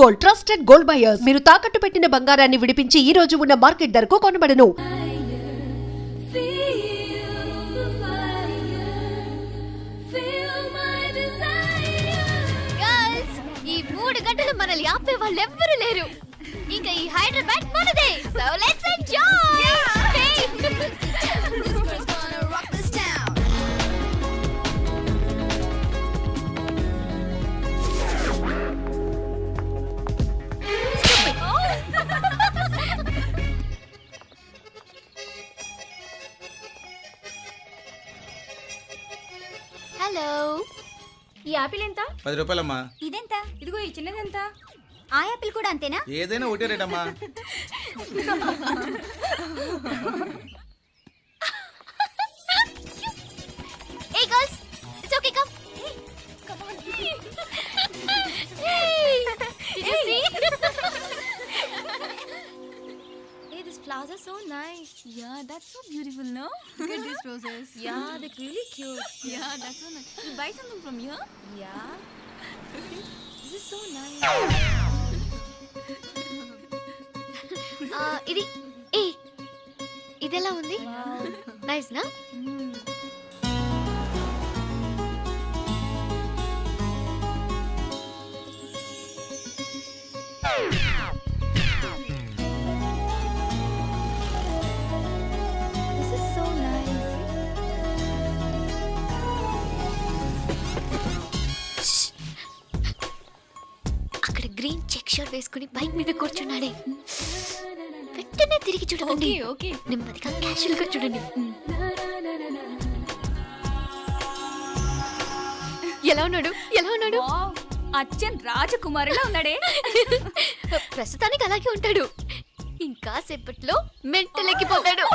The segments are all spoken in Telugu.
Gold, trusted gold buyers. మీరు తాకట్టు పెట్టిన బంగారాన్ని విడిపించి ఈ రోజు ఉన్న మార్కెట్ ధరకు కొనబడను. ఈ 3 గంటలు మనల్ని ఆపే వాళ్ళు ఎవ్వరు లేరు. ఇక ఈ హైదరాబాద్ మనదే. So let's enjoy. హలో, ఈ యాపిల్ ఎంత? 10 రూపాయలమ్మా. ఇదెంత? ఇదిగో ఈ చిన్నది ఎంత? ఆ యాపిల్ కూడా అంతేనా? ఏదైనా ఒకటే రేట్ అమ్మా. Hey girls, it's okay, come. Come on. Hey, did you see? Hey, these flowers are so nice. Yeah, that's so beautiful, no? Look at these roses. Yeah, they're really cute. Yeah, that's so nice. You buy something from here? Yeah. This is so nice. ఇది ఏ ఇదెలా ఉంది? నైస్ నా? This is so nice. అక్కడ గ్రీన్ చెక్ షర్ట్ వేసుకుని బైక్ మీద కూర్చున్నాడే. వెంటనే తిరిగి చూడండి. ఓకే. నెమ్మదిగా క్యాషువల్ గా చూడండి. ఎలా ఉన్నాడు? ఎలా ఉన్నాడు? వావ్, అచ్చన్ రాజకుమారిలా ఉన్నాడే. ప్రస్తుతానికి అలాగే ఉంటాడు. ఇంకా సేపట్లో మెంటల్ ఎక్కిపోతాడు.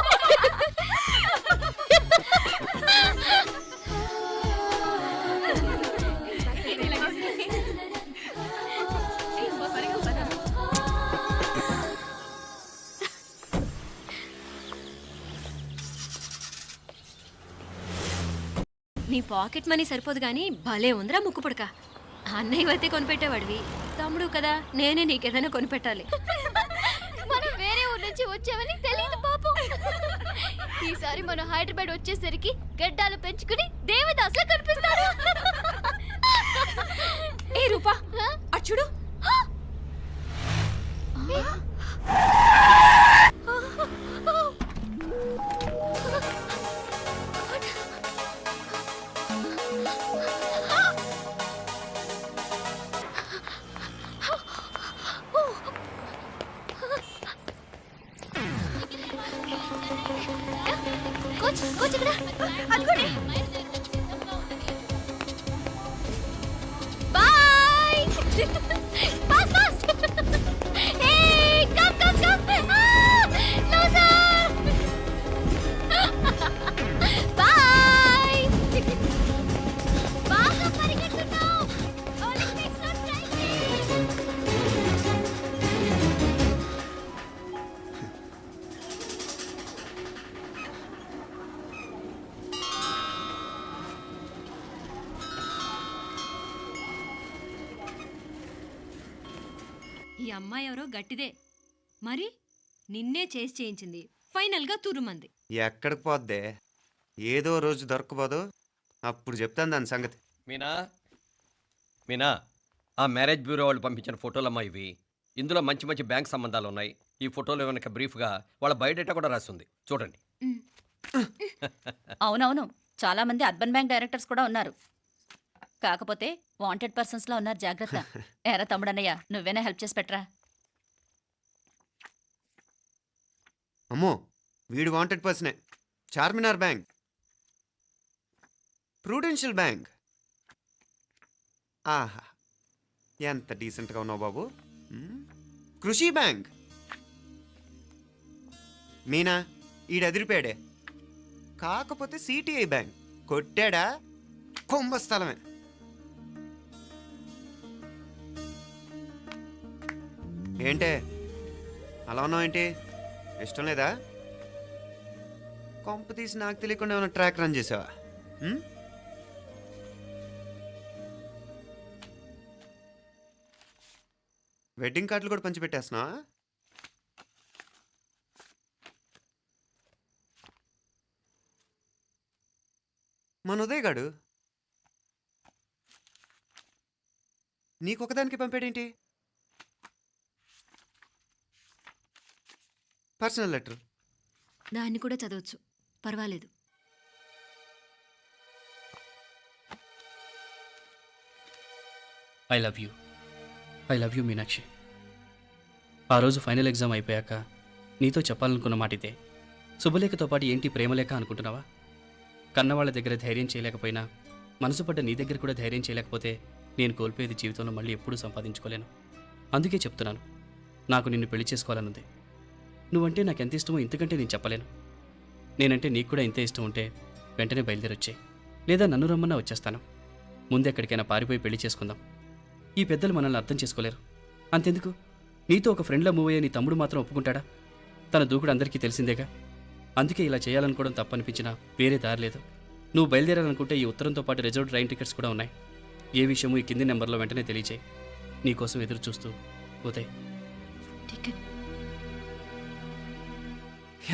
నీ పాకెట్ మనీ సరిపోదు కానీ భలే ఉందిరా ముక్కు పుడక. అన్నయ్య అయితే కొనిపెట్టేవాడివి, తమ్ముడు కదా నేనే నీకేదైనా కొనిపెట్టాలి. మనం వేరే ఊరు నుంచి వచ్చామని తెలియదు పాపం. ఈసారి మనం హైదరాబాద్ వచ్చేసరికి గడ్డాలు పెంచుకుని దేవదాసులా కనిపిస్తారు. ఏ రూపా, అచ్చుడు. కోచ్ ఇక్కడ అదిగోండి. Boy. Fast fast. Hey come come come. No sir. Boy. బాగా పరిగెడుతున్నావు. ఒలింపిక్స్ లో ట్రైనింగ్. ఈ అమ్మాయి ఎవరో గట్టిదే, మరి నిన్నే చేసి చేయించింది, ఫైనల్గా తురుమంది. ఎక్కడికి పోద్దే? ఏదో రోజు దొరకపోదు, అప్పుడు చెప్తాను దాని సంగతి. మీనా మీనా ఆ మ్యారేజ్ బ్యూరో వాళ్ళు పంపించిన ఫోటోలమ్మా ఇవి. ఇందులో మంచి మంచి బ్యాంక్ సంబంధాలు ఉన్నాయి. ఈ ఫోటోలో వెనక బ్రీఫ్గా వాళ్ళ బయోడేటా కూడా రాస్తుంది, చూడండి. అవునవును, చాలా మంది అర్బన్ బ్యాంక్ డైరెక్టర్స్ కూడా ఉన్నారు. కాకపోతే వాంటెడ్ పర్సన్స్ లా ఉన్నారు, జాగ్రత్త. ఎరా తమ్ముడన్నయ్య, నువ్వేనా హెల్ప్ చేసి పెట్టరా. అమ్మో, వీడు వాంటెడ్ పర్సనే. Charminar bank, prudential bank. ఆహా, ఎంత డీసెంట్గా ఉన్నావు బాబు. కృషి బ్యాంక్. మీనా, ఈడదిరిపాడే. కాకపోతే సిటిఐ బ్యాంక్ కొట్టాడా కుంభస్థలమే. ఏంటే అలా ఉన్నావు? ఏంటి ఇష్టం లేదా? కొంప తీసి నాకు తెలియకుండా ఏమైనా ట్రాక్ రన్ చేసావా? వెడ్డింగ్ కార్డులు కూడా పంచిపెట్టేస్తున్నా. మన ఉదయ్ గాడు నీకొకదానికి పంపాడేంటి? Personal letter. దాన్ని కూడా చదవచ్చు, పర్వాలేదు. I love you Meenakshi. ఆ రోజు ఫైనల్ ఎగ్జామ్ అయిపోయాక నీతో చెప్పాలనుకున్న మాట ఇదే. శుభలేఖతో పాటు ఏంటి ప్రేమలేఖ అనుకుంటున్నావా? కన్నవాళ్ళ దగ్గర ధైర్యం చేయలేకపోయినా మనసు పడ్డ నీ దగ్గర కూడా ధైర్యం చేయలేకపోతే నేను కోల్పోయేది జీవితంలో మళ్ళీ ఎప్పుడూ సంపాదించుకోలేను. అందుకే చెప్తున్నాను, నాకు నిన్ను పెళ్లి చేసుకోవాలనుంది. నువ్వంటే నాకు ఎంత ఇష్టమో ఇంతకంటే నేను చెప్పలేను. నేనంటే నీకు కూడా ఇంతే ఇష్టం ఉంటే వెంటనే బయలుదేరొచ్చాయి, లేదా నన్ను రమ్మన్నా వచ్చేస్తాను. ముందు ఎక్కడికైనా పారిపోయి పెళ్లి చేసుకుందాం. ఈ పెద్దలు మనల్ని అర్థం చేసుకోలేరు. అంతెందుకు, నీతో ఒక ఫ్రెండ్లా మూవ్ అయ్యే నీ తమ్ముడు మాత్రం ఒప్పుకుంటాడా? తన దూకుడు అందరికీ తెలిసిందేగా. అందుకే ఇలా చేయాలనుకోవడం తప్పనిపించినా వేరే దారి లేదు. నువ్వు బయలుదేరాలనుకుంటే ఈ ఉత్తరంతో పాటు రిజర్వ్ ట్రైన్ టికెట్స్ కూడా ఉన్నాయి. ఏ విషయమూ ఈ కింది నెంబర్లో వెంటనే తెలియచేయి. నీకోసం ఎదురు చూస్తూ ఉదయ్. టికెట్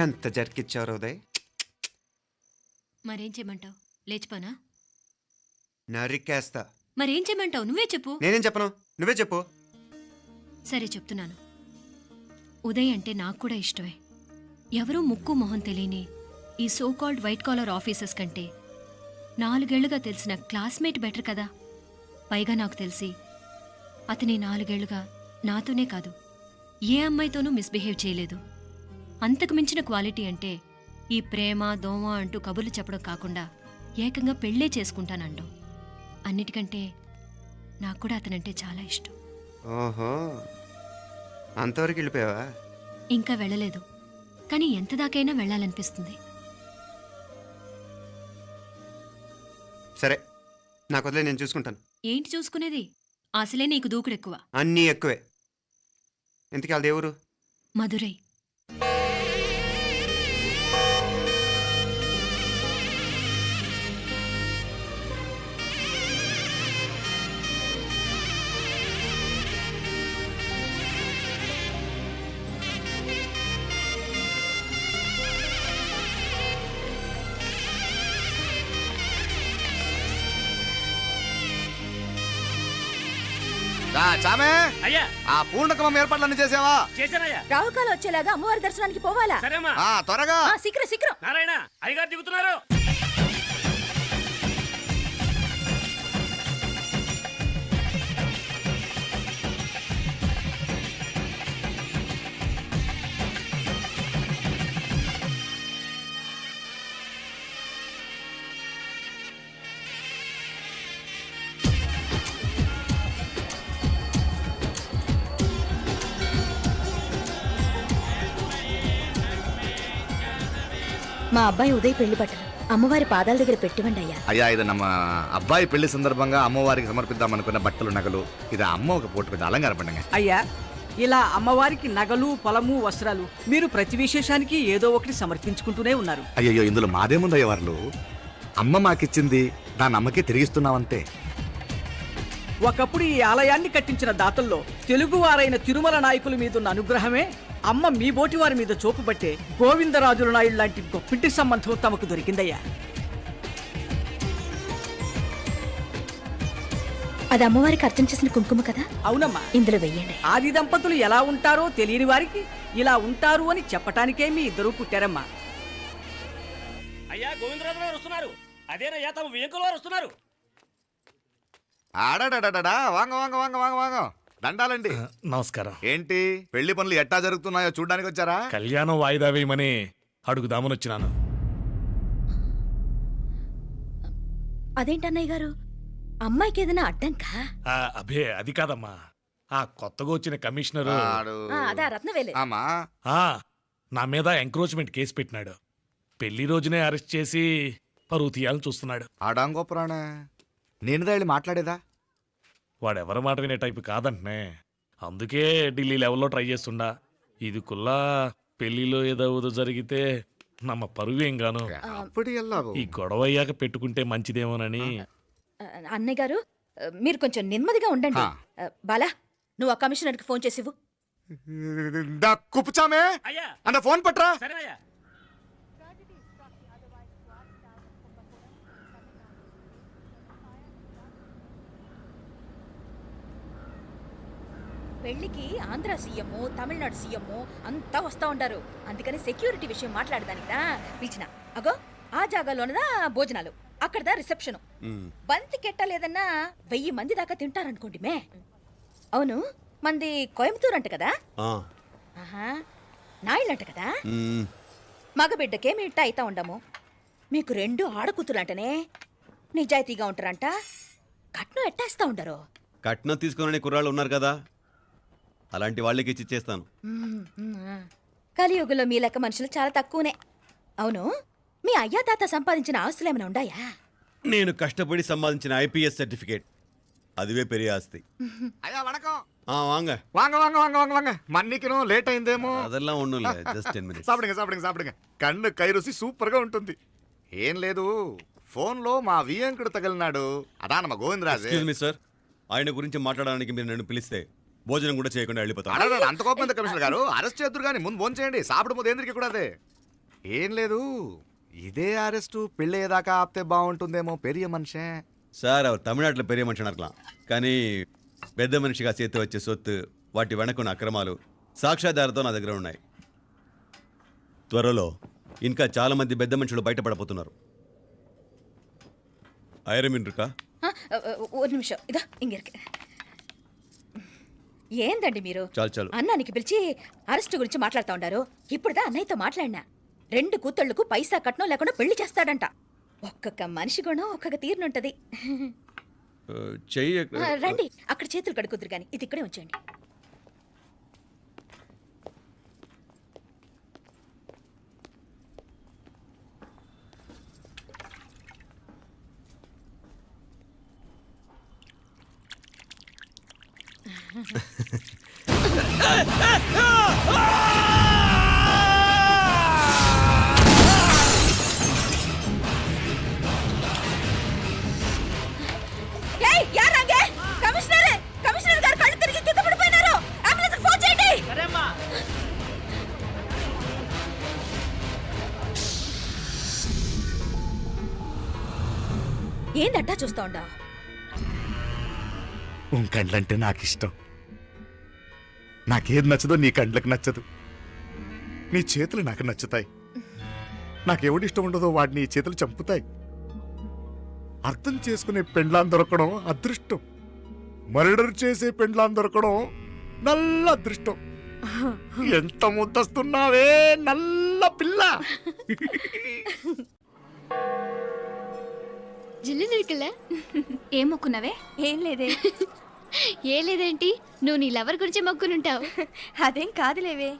ఎంత జరికిచ్చారు ఉదయ్. మరేం చేయమంటావు? లేచిపోనా? నరికేస్తా. మరేం చేయమంటావు? నువ్వే చెప్పు. నేనేం చెప్పను, నువ్వే చెప్పు. సరే చెప్తున్నాను. ఉదయ్ అంటే నాకు కూడా ఇష్టమే. ఎవరూ ముక్కు మొహం తెలియని ఈ so called white collar officers కంటే 4 ఏళ్లుగా తెలిసిన క్లాస్మేట్ బెటర్ కదా. పైగా నాకు తెలిసి అతని 4 ఏళ్లుగా నాతోనే కాదు ఏ అమ్మాయితోనూ మిస్బిహేవ్ చేయలేదు. అంతకు మించిన క్వాలిటీ అంటే ఈ ప్రేమ దోమ అంటూ కబుర్లు చెప్పడం కాకుండా ఏకంగా పెళ్ళే చేసుకుంటానంటాం. అన్నిటికంటే నాకు కూడా అతనంటే చాలా ఇష్టం. ఓహో, అంతవరకు వెళ్ళిపోయావా? ఇంకా వెళ్ళలేదు, కానీ ఎంత దాకైనా వెళ్ళాలనిపిస్తుంది. సరే, నాకు వదిలే, నేను చూసుకుంటాను. ఏంటి చూసుకునేది? అసలే నీకు దూకుడెక్కువ. అన్నీ ఎక్కువే. ఇంతకీ వాళ్ళ దేవురు? మధురై. చామే అయ్యా, ఆ పూర్ణకమం ఏర్పాట్లన్నీ చేసావా? చేశానయ్యా. రాహుకాలు వచ్చేలాగా అమ్మవారి దర్శనానికి పోవాలా? సరేమ్మా. త్వరగా. శీఘ్రం శీఘ్రం. నారాయణ, అయ్యగారు దిగుతున్నారు. మా అబ్బాయి ఉదయ్ పెళ్లి బట్టలు అమ్మవారి పాదాల దగ్గర పెట్టివండి అయ్యా. అయ్యా, ఇది నమ్మ అబ్బాయి పెళ్లి సందర్భంగా అమ్మవారికి సమర్పిద్దాం అనుకున్న బట్టలు నగలు. ఇది అమ్మ ఒక పూట పెద్ద అలంకార పండుగ. అయ్యా, ఇలా అమ్మవారికి నగలు పొలము వస్త్రాలు మీరు ప్రతి విశేషానికి ఏదో ఒకటి సమర్పించుకుంటూనే ఉన్నారు. అయ్యయ్యో, ఇందులో మాదేముందయ్య వాళ్ళు. అమ్మ మాకిచ్చింది దాని అమ్మకే తిరిగిస్తున్నామంతే. ఒకప్పుడు ఈ ఆలయాన్ని కట్టించిన దాతల్లో తెలుగువారైన తిరుమల నాయకుల మీదున్న అనుగ్రహమే అమ్మ మీ బోటి వారి మీద చూపుబట్టే గోవిందరాజుల నాయుడు లాంటి గొప్పింటి సంబంధం తమకు దొరికిందయ్యా. అది అమ్మవారికి అర్చన చేసిన కుంకుమ కదా? అవునమ్మా, ఇందులో వెయ్యండి. ఆది దంపతులు ఎలా ఉంటారో తెలియని వారికి ఇలా ఉంటారు అని చెప్పటానికే మీ ఇద్దరూ పుట్టారమ్మా. అయ్యా, గోవిందరాజు గారు వస్తున్నారు. అదేనయ్యా, తమ వెంకుల వారు వస్తున్నారు. ఆడాడా, వాంగ వాంగ వాంగ వాంగ వాంగ. దండాలండి. నమస్కారం. ఏంటి పెళ్లి పనులు ఎట్టా జరుగుతున్నాయో చూడడానికి వచ్చారా? కళ్యాణం వాయిదా వేయమని అడుగుదామని వచ్చినాను. అదేంటన్నయ్య గారు, అమ్మాయికి ఏదైనా అడ్డంకా? అభే, అది కాదమ్మా. ఆ కొత్తగా వచ్చిన కమిషనరు అదా రత్నవేలే. ఆమా, నా మీద ఎంక్రోచ్మెంట్ కేసు పెట్టినాడు. పెళ్లి రోజునే అరెస్ట్ చేసి పరువు తీయాలని చూస్తున్నాడు. ఆడాంగోపురాణ నేనుదా వెళ్ళి మాట్లాడేదా? వాడెవరి మాట వినే టైపు కాదంటనే. అందుకే ఢిల్లీ లెవెల్లో ట్రై చేస్తుండా. ఇది కుల్లా పెళ్లిలో ఏదో జరిగితే నమ్మ పరువేం గాను. ఈ గొడవ అయ్యాక పెట్టుకుంటే మంచిదేమోనని. అన్నయ్య గారు, మీరు కొంచెం నెమ్మదిగా ఉండండి. బాలా, నువ్వు ఆ కమిషనర్కి ఫోన్ చేసివు. కుప్పుచామే అయ్యా అన్న ఫోన్ పట్రా. సరేనయ్యా. పెళ్లికి ఆంధ్ర సీఎం, తమిళనాడు సీఎం అంతా వస్తా ఉంటారు. అందుకని సెక్యూరిటీ విషయం మాట్లాడదానికిదా పిలిచిన. అగో ఆ జాగాలోనదా భోజనాలు, అక్కడదా రిసెప్షన్. బంతి కెట్టలేదన్నా 1000 మంది దాకా తింటారనుకోండి మే. అవును, మంది కోయంబత్తూర్ అంట కదా? ఆహా, నాయుళ్ళంట కదా? మగబిడ్డకే మీ ఇట్ట అయితా ఉండము. మీకు 2 ఆడకూతులంటనే నిజాయితీగా ఉంటారంట. కట్నం ఎట్టేస్తా ఉండరు. కట్నం తీసుకునే కుర్రాళ్ళు ఉన్నారు కదా, అలాంటి వాళ్ళకి ఇచ్చేస్తాను. కలియుగంలో మీ లెక్క మనుషులు చాలా తక్కువనే. అవును, మీ అయ్యా తాత సంపాదించిన ఆస్తులు ఏమైనా ఉండాయా? నేను కష్టపడి సంపాదించిన ఐపీఎస్ సర్టిఫికేట్, అదివే పెరిగే ఆస్తి. అయ్యా వణకం. వాంగ வாங்க வாங்க வாங்க வாங்க வாங்க மன்னிக்கணும் లేట్ అయిందేమో. అదెల్లా ఉండులే, జస్ట్ 10 minutes. సాపిడుగా సాపిడుగా సాపిడుగా కన్ను కై రుచి సూపర్గా ఉంటుంది. ఏం లేదు, ఫోన్లో మా వియంకుడు తగిలినాడు, అదా నమ్మ గోవిందరాజు. ఎక్స్క్యూజ్ మీ సార్, ఆయన గురించి మాట్లాడడానికి మీరు నన్ను పిలిస్తే భోజనం కూడా చేయకుండా వెళ్ళిపోతాను. అడగ అంత కోపం ఎంత కమిషనర్ గారు, అరెస్ట్ చేద్దరు కానీ ముందు ఫోన్ చేయండి. సాపిడు ముందు ఎందుకు కూడా అదే. ఏం లేదు, ఇదే అరెస్టు పెళ్ళేదాకా ఆపితే బాగుంటుందేమో. పెరియ మనిషే సార్, அவர் தமிழ்நாட்டில் பெரிய మనిషి అనర్కలాం, కానీ పెద్ద మనిషిగా చేతి వచ్చే సొత్తు, వాటి వెనకున్న అక్రమాలు సాక్ష్యాధారతో నా దగ్గర ఉన్నాయి. త్వరలో ఇంకా చాలా మంది పెద్ద మనుషులు బయటపడబోతున్నారు. ఐరమిన్ రుకా ఒక నిమిషం, ఇదా ఇంక ఏందండి మీరు? చాలు అన్నానికి పిలిచి అరెస్టు గురించి మాట్లాడుతూ ఉండారు. ఇప్పుడుదా అన్నయ్యతో మాట్లాడినా 2 కూతుళ్లకు పైసా కట్నం లేకుండా పెళ్లి చేస్తాడంట. ఒక్కొక్క మనిషి గుణం ఒక్కొక్క తీరునుంటది. చెయ్యి రండి, అక్కడ చేతులు కడుకుదురు గాని ఇది ఇక్కడే ఉంచండి. కమిషనర్ గారు కళ్ళు తిరిగి కింద పడిపోయినారు. అంబులెన్స్ ఫోన్ చేయండి. ఏందట్టా చూస్తా ఉండా? కండ్లంటే నాకు ఇష్టం. నాకేది నచ్చదో నీ కండ్లకు నచ్చదు. నీ చేతులు నాకు నచ్చుతాయి. నాకెవడి ఇష్టం ఉండదో వాడిని నీ చేతులు చంపుతాయి. అర్థం చేసుకునే పెండ్లాం దొరకడం అదృష్టం. మర్డర్ చేసే పెండ్లాం దొరకడం నల్ల అదృష్టం. ఎంత ముద్దస్తున్నావే నల్ల పిల్ల. జిల్లు నిరికలే ఏం మొక్కున్నావే? ఏం లేదే. ఏ లేదేంటి, నువ్వు నీ లవర్ గురించి మొక్కునుంటావు. అదేం కాదులేవే.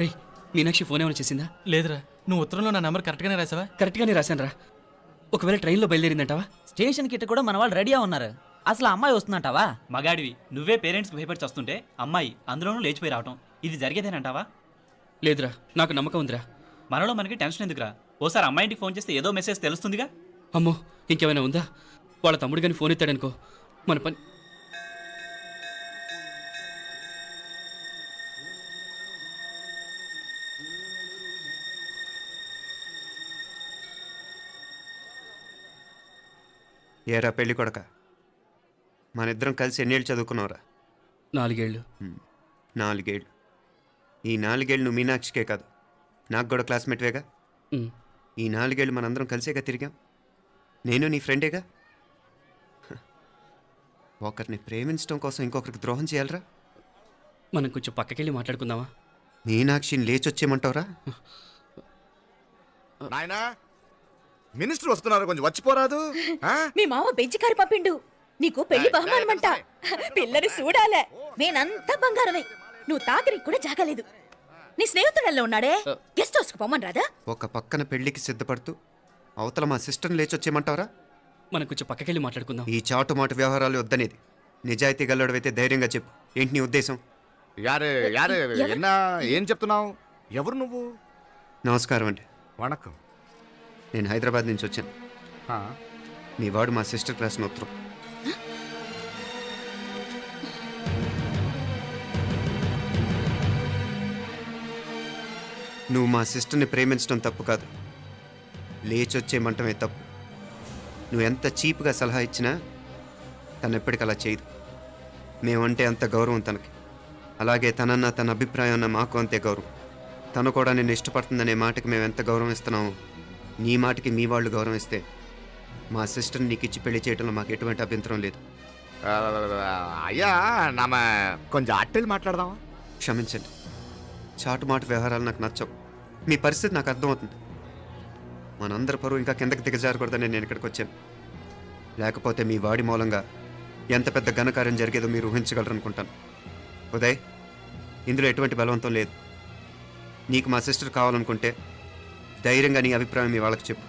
రే, మీనాక్షి ఫోన్ ఏమైనా చేసిందా? లేదురా, నువ్వు ఉత్తరంలో నా నెంబర్ కరెక్ట్గానే రాసావా? కరెక్ట్గానే రాశాను రా. ఒకవేళ ట్రైన్లో బయలుదేరిందంటావా? స్టేషన్ కిட்ட కూడా మన వాళ్ళు రెడీగా ఉన్నారు. అసలు అమ్మాయి వస్తుందంటావా? మగాడివి నువ్వే పేరెంట్స్కి భయపడి వస్తుంటే అమ్మాయి అందులోనూ లేచిపోయి రావటం ఇది జరిగేదేనంటావా? లేదురా, నాకు నమ్మకం ఉందిరా. మనలో మనకి టెన్షన్ ఎందుకురా? ఓసారి అమ్మాయి ఇంటికి ఫోన్ చేస్తే ఏదో మెసేజ్ తెలుస్తుందిగా. అమ్మో, ఇంకేమైనా ఉందా? వాళ్ళ తమ్ముడు కానీ ఫోన్ ఎత్తాడనుకో, మన పని. ఏరా పెళ్ళి కొడక, మన ఇద్దరం కలిసి ఎన్నేళ్ళు చదువుకున్నావురా? 4 ఏళ్ళు. 4 ఏళ్ళు. ఈ 4 ఏళ్ళు నువ్వు మీనాక్షికే కాదు, నాకు కూడా క్లాస్మేట్వేగా. ఈ 4 ఏళ్ళు మనందరం కలిసేగా తిరిగాం. నేను నీ ఫ్రెండేగా. ఒకరిని ప్రేమించడం కోసం ఇంకొకరికి ద్రోహం చేయాలరా? మనం కొంచెం పక్కకెళ్ళి మాట్లాడుకుందామా? మీనాక్షిని లేచొచ్చేయమంటావురా? నాయనా, మినిస్టర్ వస్తున్నారు, కొంచెం వచ్చిపోరాదు. మీ మామ బెంచి కారు పంపిండు. నీకు పెళ్లి బహుమానమంట. పిల్లని చూడాలే. నేనంతా బంగారమే. నువ్వు తాకరికి కూడా జాగలేదు. నీ స్నేహితుడల్లో ఉన్నాడే, గెస్ట్ హౌస్కి పొమ్మని రాదా? ఒక పక్కన పెళ్లికి సిద్ధపడుతూ అవతల మా సిస్టర్ని లేచొచ్చేయమంటావరా? మనం కొంచెం పక్కకెళ్ళి మాట్లాడుకుందాం. ఈ చాటుమాటు వ్యవహారాలు వద్దనేది. నిజాయితీ గల్లడవైతే ధైర్యంగా చెప్పు, ఏంటి నీ ఉద్దేశం? యారే యారే ఎన్నా ఏం చెప్తున్నావు? ఎవరు నువ్వు? నమస్కారం అండి. వణకం. నేను హైదరాబాద్ నుంచి వచ్చాను. ఆ, మీ వాడు మా సిస్టర్ రాసిన ఉత్తరం. నువ్వు మా సిస్టర్ని ప్రేమించడం తప్పు కాదు, లేచొచ్చేయమంటమే తప్పు. నువ్వు ఎంత చీప్గా సలహా ఇచ్చినా తను ఎప్పటికీ అలా చేయదు. మేమంటే అంత గౌరవం తనకి, అలాగే తనన్న తన అభిప్రాయం అన్న మాకు అంతే గౌరవం. తను కూడా నిన్ను ఇష్టపడుతుందనే మాటకి మేము ఎంత గౌరవం ఇస్తున్నామో నీ మాటకి మీ వాళ్ళు గౌరవం ఇస్తే మా సిస్టర్ని నీకు ఇచ్చి పెళ్లి చేయడంలో మాకు ఎటువంటి అభ్యంతరం లేదు. అయ్యా నామ కొంచెం అట్టెలు మాట్లాడదామా? క్షమించండి, చాటుమాటు వ్యవహారాలు నాకు నచ్చవు. మీ పరిస్థితి నాకు అర్థమవుతుంది. మనందరి పరువు ఇంకా కిందకి దిగజారకూడదని నేను ఇక్కడికి వచ్చాను. లేకపోతే మీ వాడి మూలంగా ఎంత పెద్ద ఘనకార్యం జరిగేదో మీరు ఊహించగలరు అనుకుంటాను. ఉదయ్, ఇందులో ఎటువంటి బలవంతం లేదు. నీకు మా సిస్టర్ కావాలనుకుంటే ధైర్యంగా నీ అభిప్రాయం మీ వాళ్ళకి చెప్పు.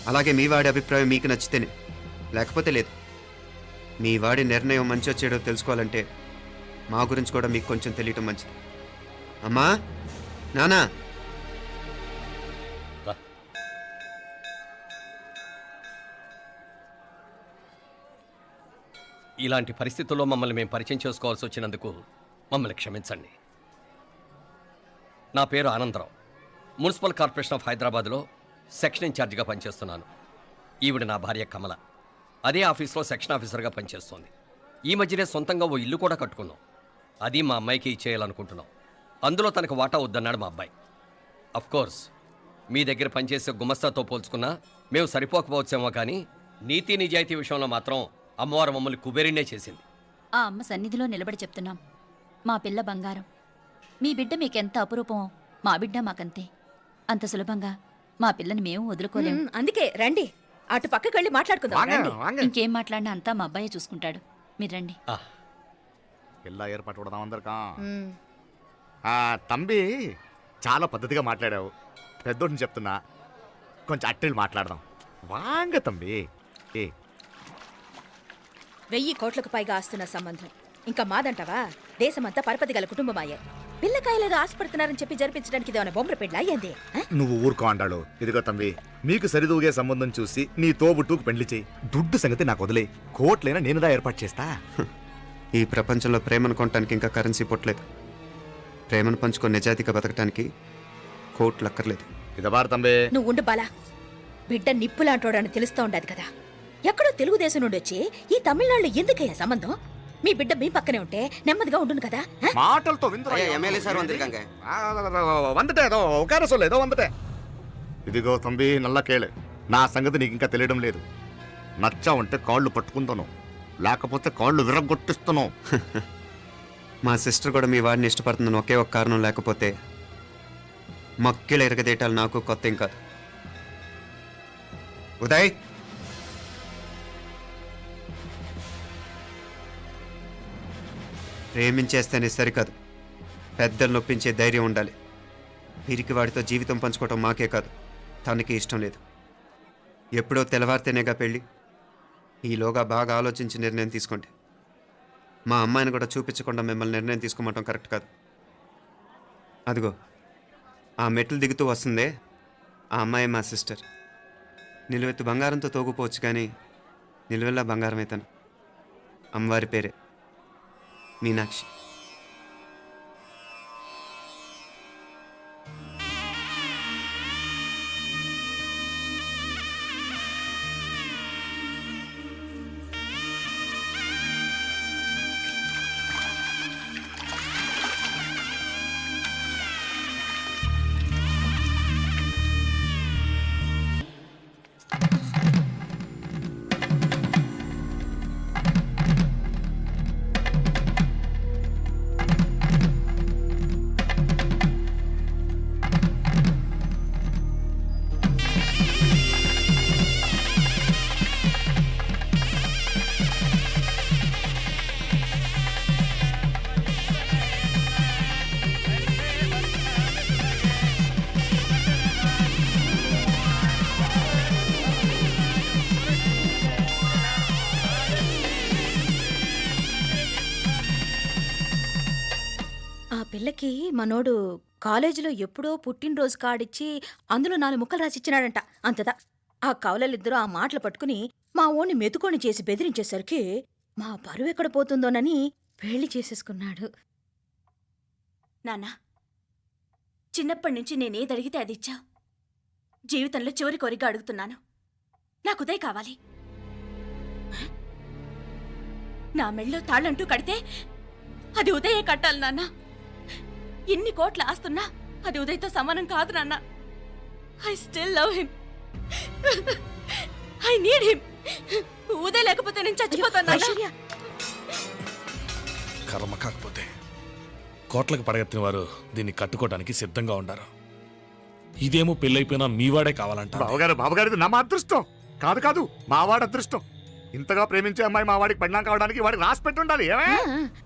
అలాగే మీ వాడి అభిప్రాయం మీకు నచ్చితేనే, లేకపోతే లేదు. మీ వాడి నిర్ణయం మంచో చెడో తెలుసుకోవాలంటే మా గురించి కూడా మీకు కొంచెం తెలియటం మంచిది. అమ్మా, నానా, ఇలాంటి పరిస్థితుల్లో మమ్మల్ని మేము పరిచయం చేసుకోవాల్సి వచ్చినందుకు మమ్మల్ని క్షమించండి. నా పేరు ఆనందరావు. మున్సిపల్ కార్పొరేషన్ ఆఫ్ హైదరాబాద్లో సెక్షన్ ఇన్ఛార్జిగా పనిచేస్తున్నాను. ఈవిడ నా భార్య కమల. అదే ఆఫీస్లో సెక్షన్ ఆఫీసర్గా పనిచేస్తోంది. ఈ మధ్యనే సొంతంగా ఓ ఇల్లు కూడా కట్టుకున్నాం. అది మా అమ్మాయికి ఇచ్చేయాలనుకుంటున్నాం. అందులో తనకు వాటా వద్దన్నాడు మా అబ్బాయి. కోర్స్ మీ దగ్గర పనిచేసే గుమస్తాతో పోల్చుకున్నా మేము సరిపోకపోవచ్చేమో, కానీ నీతి నిజాయితీ విషయంలో మాత్రం అమ్మవారు మమ్మల్ని కుబేరినే చేసింది. ఆ అమ్మ సన్నిధిలో నిలబడి చెప్తున్నాం, మా పిల్ల బంగారం. మీ బిడ్డ మీకెంత అపురూపమో మా బిడ్డ మాకంతే. అంత సులభంగా మా పిల్లని మేము వదులుకోలేము. అందుకే రండి, అటు పక్కకి వెళ్ళి మాట్లాడుకుందాం. ఇంకేం మాట్లాడినా అంతా మా అబ్బాయి చూసుకుంటాడు. మీరు రండి. ఎలా ఏర్పాటు కొడదాం అందరికా. తంబి, చాలా పద్ధతిగా మాట్లాడావు. పెద్దోడిని చెప్తున్నా, కొంచెం అట్టెలు మాట్లాడదాం. వాంగ తంబి. 1000 కోట్లకు పైగా ఆస్తున్న సంబంధం ఇంకా మాదంటావా? దేశమంతా పరపతి గల కుటుంబమాయే. పిల్లకాయలేదో ఆశపడుతున్నారని చెప్పి జరిపించడానికి ఇదేమైనా బొమ్మర పెళ్ళి అయ్యింది? నువ్వు ఊరుకో అండాడు. ఇదిగో తంబి, మీకు సరిదూగే సంబంధం చూసి నీ తోబుట్టుకు పెళ్లి చేయి. దుడ్డు సంగతి నాకు వదిలే. కోట్లైనా నేనుదా ఏర్పాటు చేస్తా. ఈ ప్రపంచంలో ప్రేమను కొనటానికి ఇంకా కరెన్సీ పుట్టలేదు. ప్రేమను పంచుకొని నిజాయితీగా బతకటానికి కోట్లు అక్కర్లేదు. ఇదబారు తంబే. నువ్వు ఉండు బాలా. బిడ్డ నిప్పులాంటోడని తెలుస్తూ ఉండదు కదా. ఎక్కడో తెలుగుదేశం నుండి వచ్చి ఈ తమిళనాడులో ఎందుకయ్యా సంబంధం? మీ బిడ్డ మీ పక్కనే ఉంటే నెమ్మదిగా ఉండును కదా. మాటలతో ఇదిగో తంబి, నల్ల కేళే. నా సంగతి నీకు ఇంకా తెలియడం లేదు. నచ్చా ఉంటే కాళ్ళు పట్టుకుంటాను, లేకపోతే కాళ్ళు విరగొట్టిస్తాను. మా సిస్టర్ కూడా మీ వాడిని ఇష్టపడుతుందని ఒకే ఒక కారణం లేకపోతే మక్కిల ఎరగదేటాలు నాకు కొత్త ఏం కాదు. ఉదయ్, ప్రేమించేస్తేనే సరికాదు, పెద్దలు నొప్పించే ధైర్యం ఉండాలి. వీరికి వాడితో జీవితం పంచుకోవటం మాకే కాదు, తనకి ఇష్టం లేదు. ఎప్పుడో తెల్లవారితేనేగా పెళ్ళి. ఈలోగా బాగా ఆలోచించి నిర్ణయం తీసుకోండి. మా అమ్మాయిని కూడా చూపించకుండా మిమ్మల్ని నిర్ణయం తీసుకోమంటాం కరెక్ట్ కాదు. అదిగో ఆ మెట్లు దిగుతూ వస్తుందే, ఆ అమ్మాయి మా సిస్టర్. నిలువెత్తు బంగారంతో తోగుపోవచ్చు, కానీ నిలువెల్లా బంగారం అవుతాను. అమ్మవారి పేరే మీనాక్షి. అమ్మకి మనోడు కాలేజీలో ఎప్పుడో పుట్టినరోజు కార్డిచ్చి అందులో 4 ముక్కలు రాసిచ్చినాడంట అంతదా. ఆ కవలలిద్దరూ ఆ మాటలు పట్టుకుని మా ఓణ్ణి మెతుకొని చేసి బెదిరించేసరికి మా పరువు ఎక్కడ పోతుందోనని పెళ్లి చేసేసుకున్నాడు. నాన్న చిన్నప్పటి నుంచి నేనేదడిగితే అది ఇచ్చావు. జీవితంలో చివరి కోరిక అడుగుతున్నాను. నాకు ఉదయ్ కావాలి. నా మెళ్ళో తాళ్ళంటూ కడితే అది ఉదయే కట్టాలి నాన్న. ఇన్ని కోట్ల ఆస్తున్నా అది ఉదయ్తో సమానం కాదు నాన్న. I still love him. I need him. Uday లేకపోతే నేను చచ్చిపోతాను నాన్న. కర్మ కాకపోతే కోట్లకు పడగెత్తిన వారు దీన్ని కట్టుకోవడానికి సిద్ధంగా ఉండారు. ఇదేమో పెళ్ళైపోయినా మీవాడే కావాలంట. బావగారు ఇది నా మా అదృష్టం కాదు కాదు మావాడి అదృష్టం. ఇంతగా ప్రేమించే అమ్మాయి మా వాడికి పెళ్ళాం కావడానికి వాడికి రాసి పెట్టుండాలి. ఏమే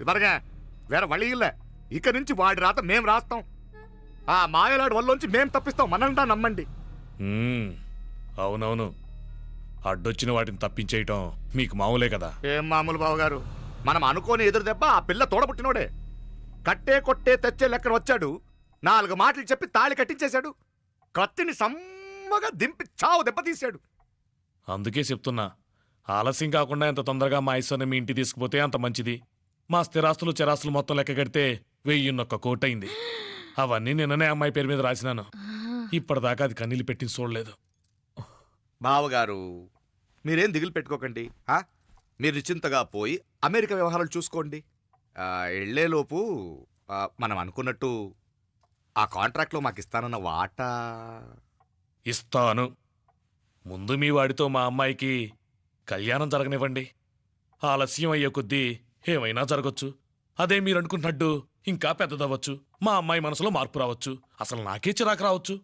ఇవరగా వేరే వళ్ళి ఇల్లే. ఇక నుంచి వాడి రాత మేం రాస్తాం. ఆ మాయలాడు వల్లోంచి మేం తప్పిస్తాం. మనంతా నమ్మండి. అవునవును, అడ్డొచ్చిన వాటిని తప్పించేయటం మీకు మామూలే కదా. ఏం మామూలు బావగారు, మనం అనుకోని ఎదురు దెబ్బ ఆ పిల్ల తోడబుట్టినోడే. కట్టే కొట్టే తెచ్చే లెక్కన వచ్చాడు. 4 మాటలు చెప్పి తాళి కట్టించేశాడు. కత్తిని సమ్మగా దింపి చావు దెబ్బతీశాడు. అందుకే చెప్తున్నా, ఆలస్యం కాకుండా ఎంత తొందరగా మా ఐశ్వర్యం మీ ఇంటి తీసుకుపోతే అంత మంచిది. మా స్థిరాస్తులు చిరాస్తులు మొత్తం లెక్క కడితే 1001 కోటయింది. అవన్నీ నిన్ననే అమ్మాయి పేరు మీద రాసినాను. ఇప్పటిదాకా అది కన్నీళ్ళు పెట్టి చూడలేదు. బావగారు మీరేం దిగులు పెట్టుకోకండి. మీరు నిశ్చింతగా పోయి అమెరికా వ్యవహారాలు చూసుకోండి. వెళ్లేలోపు మనం అనుకున్నట్టు ఆ కాంట్రాక్ట్లో మాకు ఇస్తానన్న వాటా ఇస్తాను. ముందు మీ వాడితో మా అమ్మాయికి కళ్యాణం జరగనివ్వండి. ఆలస్యం అయ్యే కొద్దీ ఏమైనా జరగచ్చు. అదే మీరు అనుకుంటున్నట్టు ఇంకా పెద్దదవ్వచ్చు. మా అమ్మాయి మనసులో మార్పు రావచ్చు. అసలు నాకే చిరాకు రావచ్చు.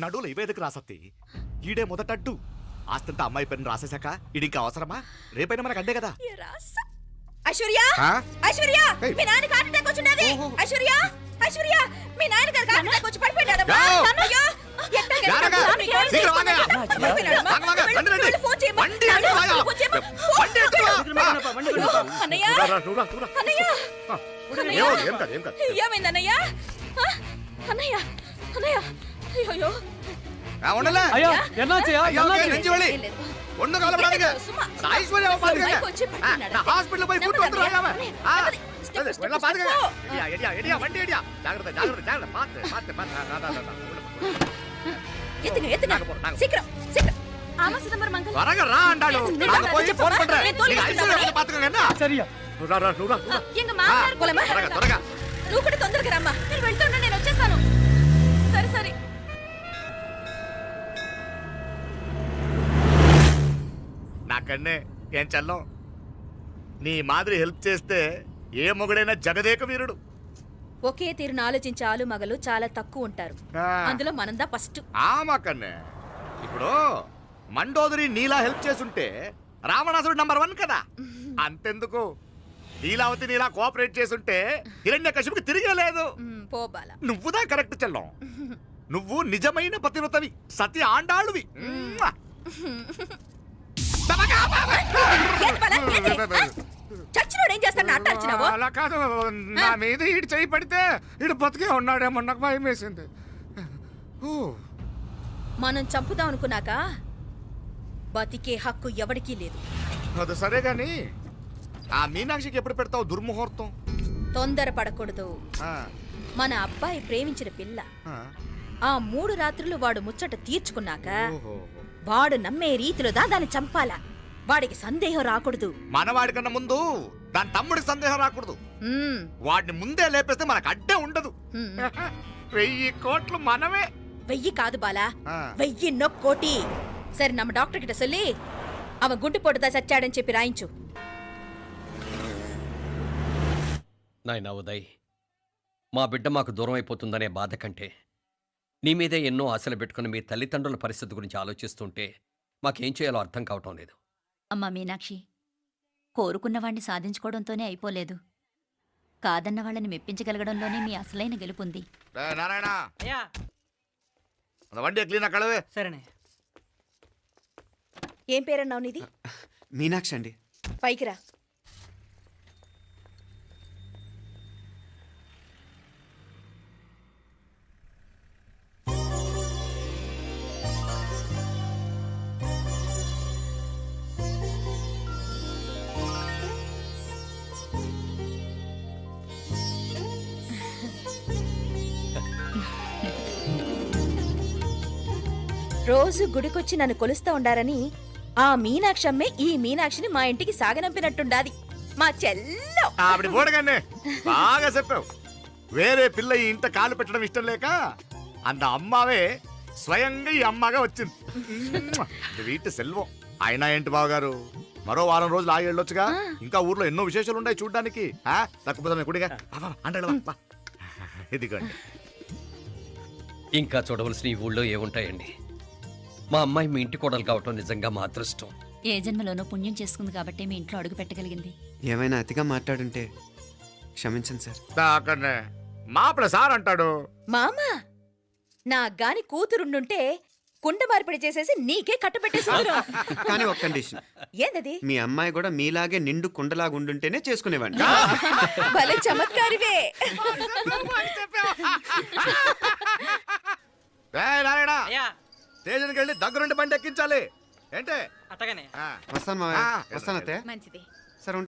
నడువులు ఇవేదకు రాసత్తి. ఈడే మొదటడ్డు. ఆస్తంతా అమ్మాయి పేరుని రాసేశాక ఈడింకా అవసరమా? రేపైనా మనకు అండే కదా. ఐశ్వర్య ఐశ్వర్య మీ నాన్న హార్ట్ అటాక్ వచ్చినది. ఐశ్వర్య ఐశ్వర్య మీ నాన్న గారికి హార్ట్ అటాక్ వచ్చి పడిపోయాడు. ఏమైందన్నయ్య? అన్నయ్య అన్నయ్య అయ్యో హాస్పిటల్ పోయి నువ్వు కూడా తొందరగా రమ్మా. నేను వెళ్తున్నా, నేను వచ్చేస్తాను. సరే సరే. నాకన్నే ఏం చల్లం. నీ మాదిరి హెల్ప్ చేస్తే ఏ మొగుడైనా జగదేక వీరుడు. ఒకే తీరును ఆలోచించే ఆలు మగలు చాలా తక్కువ ఉంటారు. అందులో మనందా ఫస్ట్. మాకన్నే ఇప్పుడు మండోదరి నీలా హెల్ప్ చేసుంటే రావణాసుడు నంబర్ 1 కదా. అంతెందుకు, లీలావతి నీలా కోఆపరేట్ చేసుంటే హిరణ్యకశిపుకి తిరిగే లేదు. పోబాల నువ్వుదా కరెక్ట్ చెల్లం. నువ్వు నిజమైన పతివ్రతవి, సతి ఆండాళ్ళువి. చచ్చినోడు ఏం చేస్తాడు? అట్టార్చినావు. అలా కాదు, నా మీద ఈడు చేయి పడితే ఈడు బతికే ఉన్నాడేమో నాకు భయం వేసింది. మనం చంపుదాం అనుకున్నాక బతికే హక్కు ఎవరికీ లేదు. అది సరే గాని ఆ మీనాక్షికి ఎప్పుడు పెడతావు దుర్ముహూర్తం? తొందరపడకూడదు. మన అబ్బాయి ప్రేమించిన పిల్ల ఆ 3 రాత్రులు వాడు ముచ్చట తీర్చుకున్నాక వాడు నమ్మే రీతిలో దాన్ని చంపాలా. వాడికి సందేహం రాకూడదు. మనవాడి కన్నా ముందు దాని తమ్ముడికి సందేహం రాకూడదు. వాడిని ముందే లేపేస్తే మనకు అడ్డే ఉండదు. 1000 కోట్లు మనమే. 1000 కాదు బాలా, 1000 కోటి. సరే నమ్మ డాక్టర్ కిட்ட சொல்லி அவன் గుండు పొడుదా సచ్చాడని చెప్పి రాయించు. నాయనా ఉదయ్, మా బిడ్డ మాకు దూరం అయిపోతుందనే బాధ కంటే నీ మీదే ఎన్నో ఆశలు పెట్టుకుని మీ తల్లిదండ్రుల పరిస్థితి గురించి ఆలోచిస్తుంటే మాకేం చేయాలో అర్థం కావటం లేదు. అమ్మా మీనాక్షి, కోరుకున్న వాణ్ణి సాధించుకోవడంతోనే అయిపోలేదు, కాదన్న వాళ్ళని మెప్పించగలగడంలోనే మీ అసలైన గెలుపుంది. నారాయణ అయ్యా వండి క్లీన్ అక్కడవే. సరేనే. ఏం పేరన్నావు నీది? మీనాక్షి అండి. పైకి రా. రోజు గుడికొచ్చి నన్ను కొలుస్తా ఉండారని ఆ మీనాక్షమ్మే ఈ మీనాక్షిని మా ఇంటికి సాగనంపినట్టుండాది. మా చెల్లో ఆవిడ బోడగానే బాగా చెప్పావు. వేరే పిల్ల ఈ ఇంట కాలు పెట్టడం ఇష్టం లేక అంత అమ్మావే స్వయంగా ఈ అమ్మగా వచ్చింది. ఇది వీటి సెల్వం. అయినా ఏంటి బావగారు, మరో వారం రోజులు ఆగి వెళ్ళొచ్చుగా. ఇంకా ఊర్లో ఎన్నో విశేషాలు ఉన్నాయి చూడ్డానికి. తక్కువ కుడిగా అంటే ఇదిగోండి. ఇంకా చూడవలసిన ఈ ఊళ్ళో ఏముంటాయండి? మా అమ్మాయి మీ ఇంటి కోడలు కావటం నిజంగా మా అదృష్టం. ఏ జన్మలోనో పుణ్యం చేసుకుంది కాబట్టి మీ ఇంట్లో అడుగు పెట్టగలిగింది. ఏమైనా అతిగా మాట్లాడుంటే క్షమించండి సార్. అక్కడనే మాపడ సార్ అంటాడు. మామా, నా గాని కూతురుండుంటే కుండ మార్పిడి చేసేసి నీకే కట్టబెట్టేసి కానీ ఒక కండిషన్. ఏందది? మీ అమ్మాయి కూడా మీలాగే నిండు కుండలాగా ఉండుంటేనే చేసుకునేవాడిని. భలే చమత్కారివే. నారాయణ అయ్యా స్టేషన్కి వెళ్ళి దగ్గరుండి బండి ఎక్కించాలి. ఏంటే అట్టగానే. వస్తాను మావయ్య. వస్తాను అత్తయ్య. మంచిది. సరే